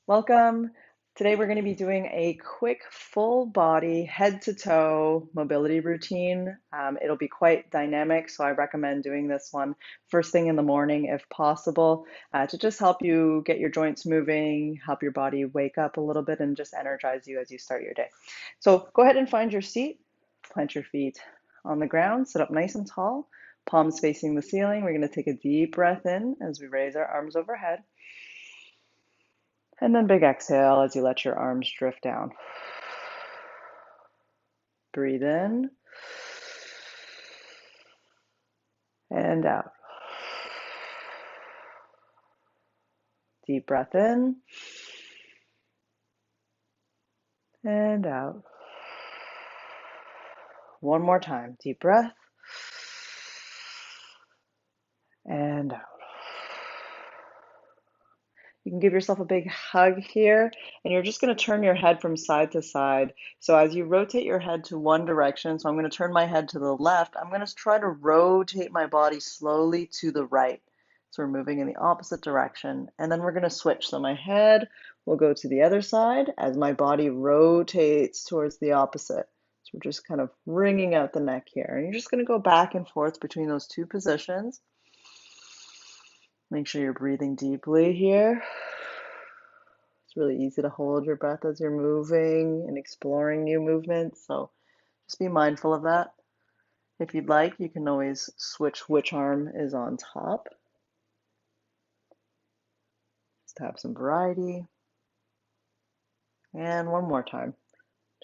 Welcome. Today we're going to be doing a quick full body head to toe mobility routine. It'll be quite dynamic, so I recommend doing this one first thing in the morning if possible to just help you get your joints moving, help your body wake up a little bit, and just energize you as you start your day. So go ahead and find your seat, plant your feet on the ground, sit up nice and tall, palms facing the ceiling. We're going to take a deep breath in as we raise our arms overhead. And then big exhale as you let your arms drift down. Breathe in and out. Deep breath in and out. One more time. Deep breath and out. You can give yourself a big hug here, and you're just going to turn your head from side to side. So as you rotate your head to one direction, so I'm going to turn my head to the left, I'm going to try to rotate my body slowly to the right. So we're moving in the opposite direction, and then we're going to switch. So my head will go to the other side as my body rotates towards the opposite. So we're just kind of wringing out the neck here, and you're just going to go back and forth between those two positions. Make sure you're breathing deeply here. It's really easy to hold your breath as you're moving and exploring new movements, so just be mindful of that. If you'd like, you can always switch which arm is on top, just to have some variety. And one more time.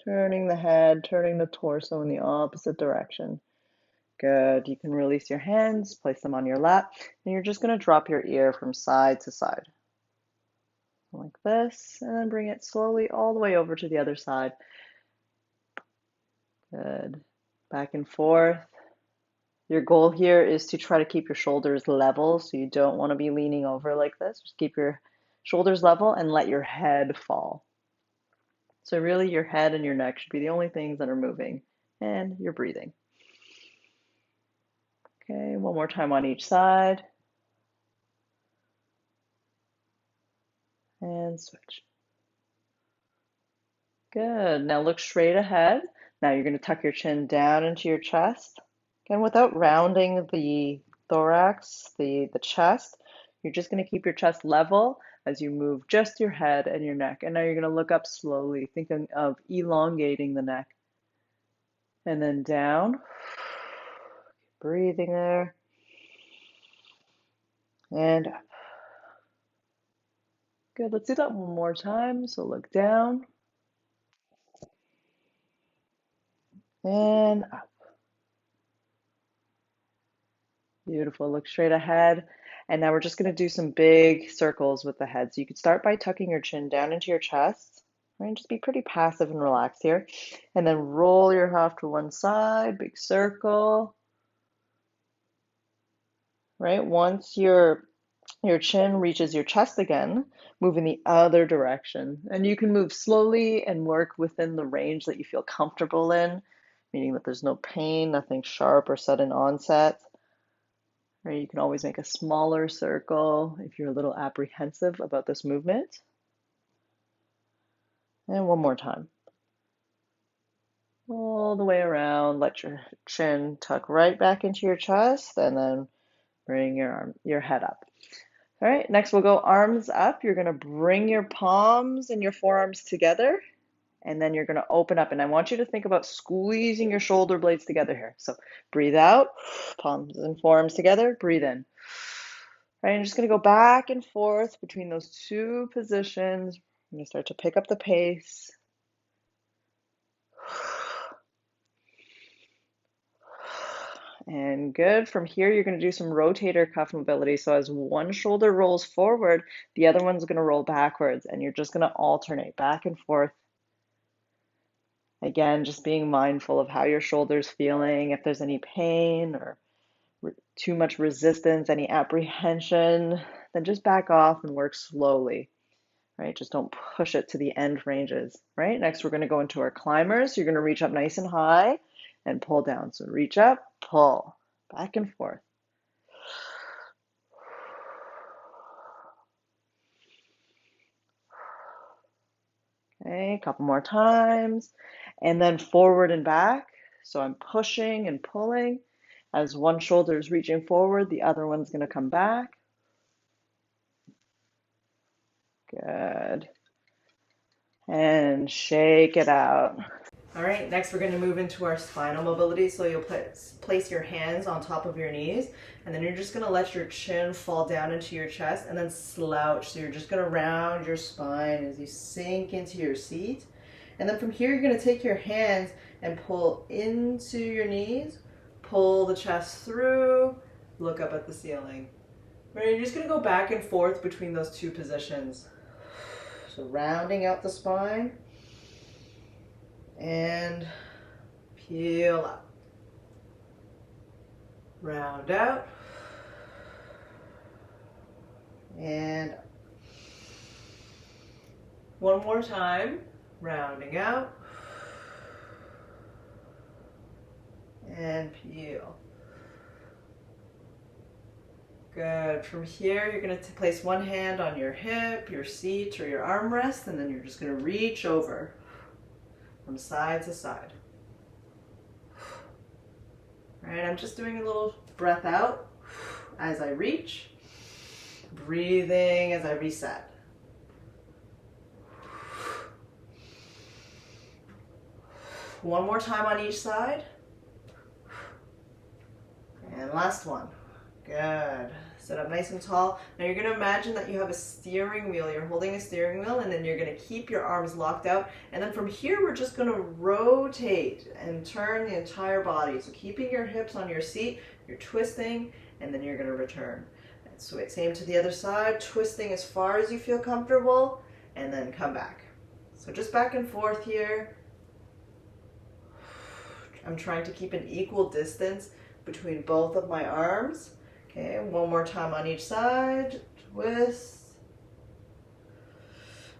Turning the head, turning the torso in the opposite direction. Good. You can release your hands, place them on your lap, and you're just going to drop your ear from side to side. Like this, and then bring it slowly all the way over to the other side. Good. Back and forth. Your goal here is to try to keep your shoulders level, so you don't want to be leaning over like this. Just keep your shoulders level and let your head fall. So really your head and your neck should be the only things that are moving, and you're breathing. Okay, one more time on each side. And switch. Good. Now look straight ahead. Now you're going to tuck your chin down into your chest. Again, without rounding the thorax, the chest, you're just going to keep your chest level as you move just your head and your neck. And now you're going to look up slowly, thinking of elongating the neck. And then down. Breathing there. And up. Good. Let's do that one more time. So look down. And up. Beautiful. Look straight ahead. And now we're just going to do some big circles with the head. So you could start by tucking your chin down into your chest. Right? Just be pretty passive and relaxed here. And then roll your head off to one side, big circle. Right? Once your chin reaches your chest again, move in the other direction. And you can move slowly and work within the range that you feel comfortable in, meaning that there's no pain, nothing sharp or sudden onset. Or you can always make a smaller circle if you're a little apprehensive about this movement. And one more time. All the way around, let your chin tuck right back into your chest, and then bring your head up. All right, next we'll go arms up. You're going to bring your palms and your forearms together, and then you're going to open up. And I want you to think about squeezing your shoulder blades together here. So breathe out, palms and forearms together, breathe in. Right, I'm just going to go back and forth between those two positions. I'm going to start to pick up the pace. And good. From here, you're going to do some rotator cuff mobility. So as one shoulder rolls forward, the other one's going to roll backwards, and you're just going to alternate back and forth. Again, just being mindful of how your shoulder's feeling, if there's any pain or too much resistance, any apprehension, then just back off and work slowly, right? Just don't push it to the end ranges, right? Next, we're going to go into our climbers. You're going to reach up nice and high and pull down. So reach up, pull, back and forth. Okay, a couple more times. And then forward and back. So I'm pushing and pulling. As one shoulder is reaching forward, the other one's going to come back. Good. And shake it out. All right, next we're going to move into our spinal mobility. So you'll place your hands on top of your knees, and then you're just going to let your chin fall down into your chest and then slouch. So you're just going to round your spine as you sink into your seat. And then from here, you're going to take your hands and pull into your knees, pull the chest through, look up at the ceiling. Right, you're just going to go back and forth between those two positions. So rounding out the spine and peel up. Round out and up. One more time, rounding out and peel. Good. From here, you're going to place one hand on your hip, your seat, or your armrest, and then you're just going to reach over from side to side. All right, I'm just doing a little breath out as I reach, breathing as I reset. One more time on each side. And last one. Good. Sit up nice and tall. Now you're going to imagine that you have a steering wheel. You're holding a steering wheel, and then you're going to keep your arms locked out. And then from here, we're just going to rotate and turn the entire body. So keeping your hips on your seat, you're twisting, and then you're going to return. And so same to the other side, twisting as far as you feel comfortable, and then come back. So just back and forth here. I'm trying to keep an equal distance between both of my arms. Okay, one more time on each side. Twist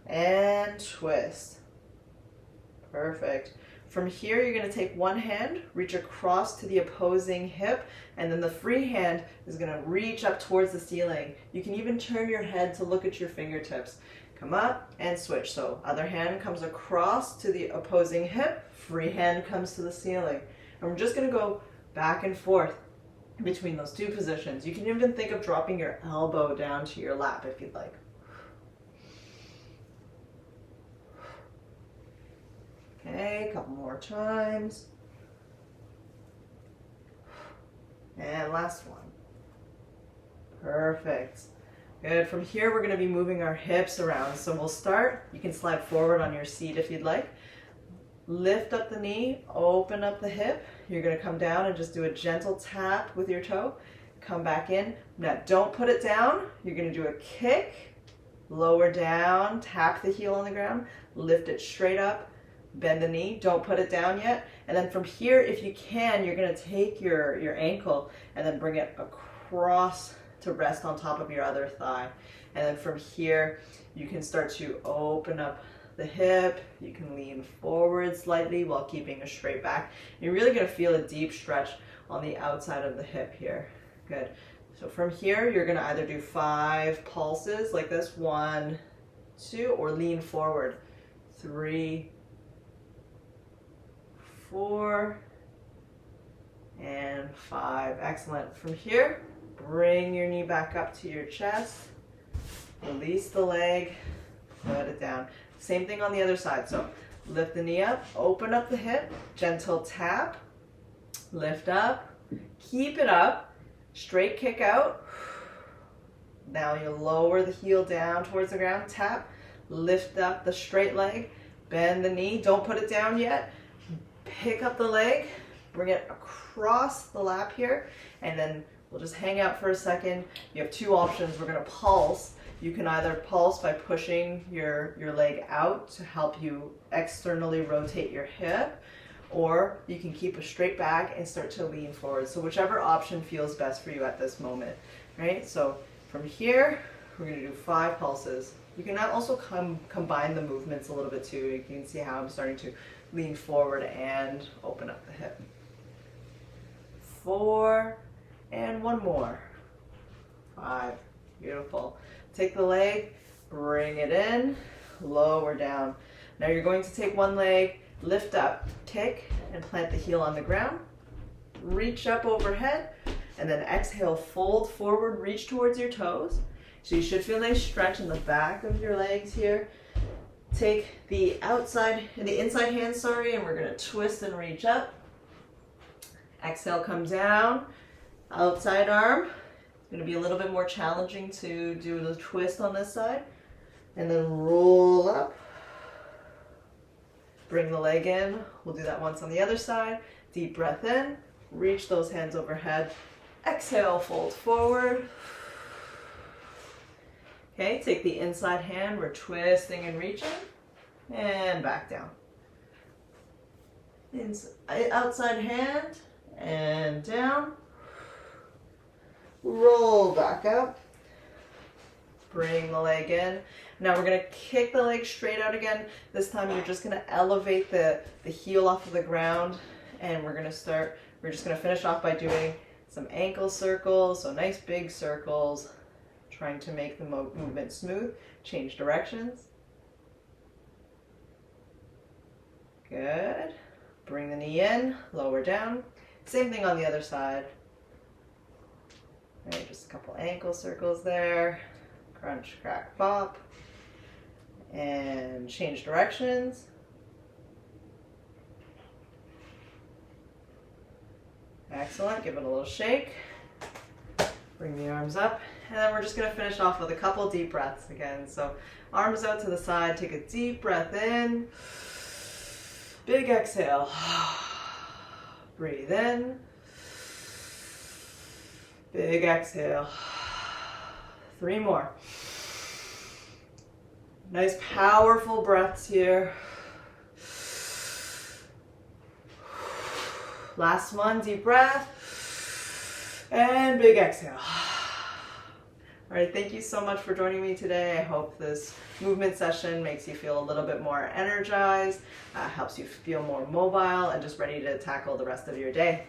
and twist. Perfect. From here, you're going to take one hand, reach across to the opposing hip, and then the free hand is going to reach up towards the ceiling. You can even turn your head to look at your fingertips. Come up and switch. So other hand comes across to the opposing hip, free hand comes to the ceiling. And we're just going to go back and forth between those two positions. You can even think of dropping your elbow down to your lap if you'd like. Okay, a couple more times. And last one. Perfect. Good. From here, we're going to be moving our hips around. So we'll start. You can slide forward on your seat if you'd like. Lift up the knee, open up the hip. You're going to come down and just do a gentle tap with your toe. Come back in. Now, don't put it down. You're going to do a kick, lower down, tap the heel on the ground, lift it straight up, bend the knee. Don't put it down yet. And then from here, if you can, you're going to take your ankle and then bring it across to rest on top of your other thigh. And then from here, you can start to open up the hip. You can lean forward slightly while keeping a straight back. You're really going to feel a deep stretch on the outside of the hip here. Good. So from here, you're going to either do 5 pulses like this, 1, 2, or lean forward, 3, 4, and 5. Excellent. From here, bring your knee back up to your chest, release the leg, put it down. Same thing on the other side. So lift the knee up, open up the hip, gentle tap, lift up, keep it up, straight kick out. Now you lower the heel down towards the ground, tap, lift up the straight leg, bend the knee, don't put it down yet, pick up the leg, bring it across the lap here, and then we'll just hang out for a second. You have 2 options. We're going to pulse. You can either pulse by pushing your leg out to help you externally rotate your hip, or you can keep a straight back and start to lean forward. So whichever option feels best for you at this moment, right? So from here, we're going to do 5 pulses. You can also combine the movements a little bit too. You can see how I'm starting to lean forward and open up the hip. 4, and 1 more. 5. Beautiful. Take the leg, bring it in, lower down. Now you're going to take one leg, lift up, kick, and plant the heel on the ground. Reach up overhead, and then exhale, fold forward, reach towards your toes. So you should feel a nice stretch in the back of your legs here. Take the inside hand, and we're gonna twist and reach up. Exhale, come down, outside arm. It's gonna be a little bit more challenging to do the twist on this side. And then roll up. Bring the leg in. We'll do that once on the other side. Deep breath in, reach those hands overhead. Exhale, fold forward. Okay, take the inside hand, we're twisting and reaching, and back down. Outside hand, and down. Roll back up. Bring the leg in. Now we're gonna kick the leg straight out again. This time you're just gonna elevate the heel off of the ground, and we're just gonna finish off by doing some ankle circles, so nice big circles. Trying to make the movement smooth. Change directions. Good. Bring the knee in, lower down. Same thing on the other side. All right, just a couple ankle circles there. Crunch, crack, pop. And change directions. Excellent. Give it a little shake. Bring the arms up, and then we're just going to finish off with a couple deep breaths again. So arms out to the side, take a deep breath in, big exhale, breathe in, big exhale, 3 more. Nice powerful breaths here. Last one, deep breath. And big exhale. All right, thank you so much for joining me today. I hope this movement session makes you feel a little bit more energized, helps you feel more mobile, and just ready to tackle the rest of your day.